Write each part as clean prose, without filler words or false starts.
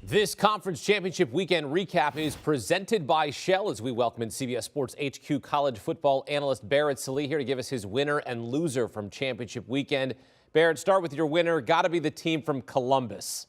This conference championship weekend recap is presented by Shell as we welcome in CBS Sports HQ college football analyst Barrett Sallee here to give us his winner and loser from championship weekend. Barrett, start with your winner. Got to be the team from Columbus.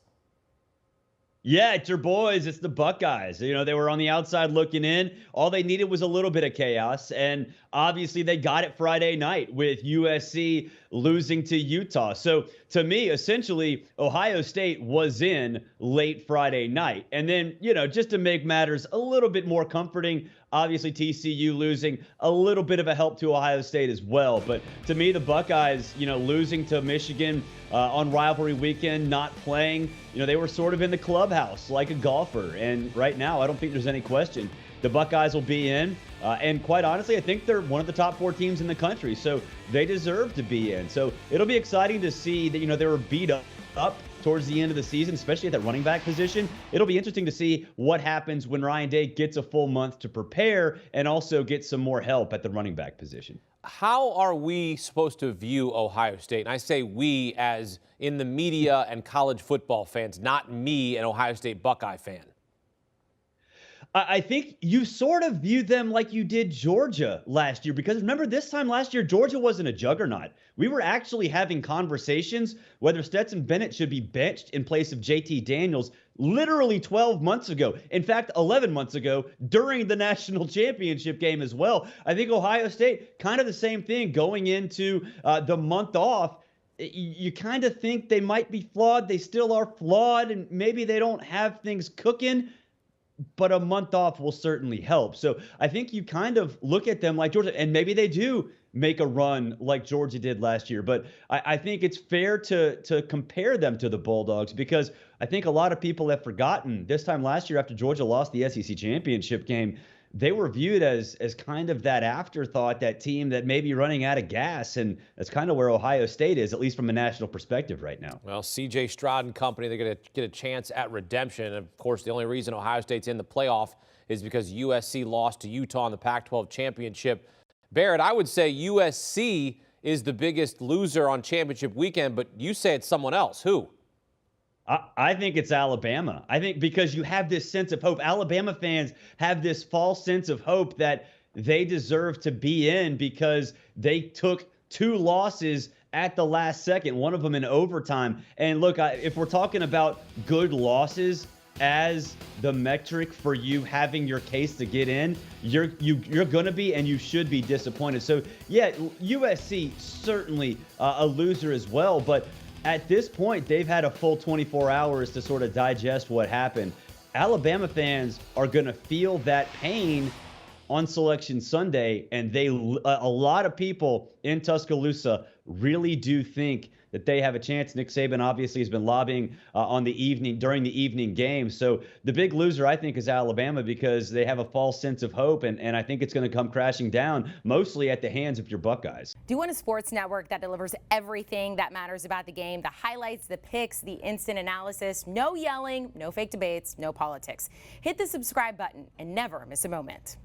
Yeah, it's your boys. It's the Buckeyes. You know, they were on the outside looking in. All they needed was a little bit of chaos. And obviously they got it Friday night with USC losing to Utah. So to me, essentially, Ohio State was in late Friday night. And then, you know, just to make matters a little bit more comforting, obviously TCU losing, a little bit of a help to Ohio State as well. But to me, the Buckeyes, you know, losing to Michigan on rivalry weekend, not playing, you know, they were sort of in the clubhouse like a golfer. And right now, I don't think there's any question the Buckeyes will be in. And quite honestly, I think they're one of the top 4 teams in the country. So they deserve to be in. So it'll be exciting to see that, you know, they were beat up towards the end of the season, especially at that running back position. It'll be interesting to see what happens when Ryan Day gets a full month to prepare and also get some more help at the running back position. How are we supposed to view Ohio State? And I say we as in the media and college football fans, not me, an Ohio State Buckeye fan. I think you sort of view them like you did Georgia last year, because remember this time last year, Georgia wasn't a juggernaut. We were actually having conversations whether Stetson Bennett should be benched in place of JT Daniels literally 12 months ago. In fact, 11 months ago during the national championship game as well. I think Ohio State, kind of the same thing going into the month off. You kind of think they might be flawed. They still are flawed, and maybe they don't have things cooking, but a month off will certainly help. So I think you kind of look at them like Georgia, and maybe they do make a run like Georgia did last year. But I think it's fair to compare them to the Bulldogs, because I think a lot of people have forgotten this time last year after Georgia lost the SEC championship game, they were viewed as kind of that afterthought, that team that may be running out of gas. And that's kind of where Ohio State is, at least from a national perspective right now. Well, C.J. Stroud and company, they're going to get a chance at redemption. And of course, the only reason Ohio State's in the playoff is because USC lost to Utah in the Pac-12 championship. Barrett, I would say USC is the biggest loser on championship weekend, but you say it's someone else. Who? I think it's Alabama. I think because you have this sense of hope. Alabama fans have this false sense of hope that they deserve to be in because they took 2 losses at the last second, one of them in overtime. And look, if we're talking about good losses as the metric for you having your case to get in, you're going to be and you should be disappointed. So, yeah, USC certainly a loser as well, but at this point, they've had a full 24 hours to sort of digest what happened. Alabama fans are going to feel that pain on Selection Sunday, and a lot of people in Tuscaloosa really do think that they have a chance. Nick Saban obviously has been lobbying during the evening game. So the big loser, I think, is Alabama, because they have a false sense of hope, and I think it's going to come crashing down mostly at the hands of your Buckeyes. Do you want a sports network that delivers everything that matters about the game? The highlights, the picks, the instant analysis, no yelling, no fake debates, no politics. Hit the subscribe button and never miss a moment.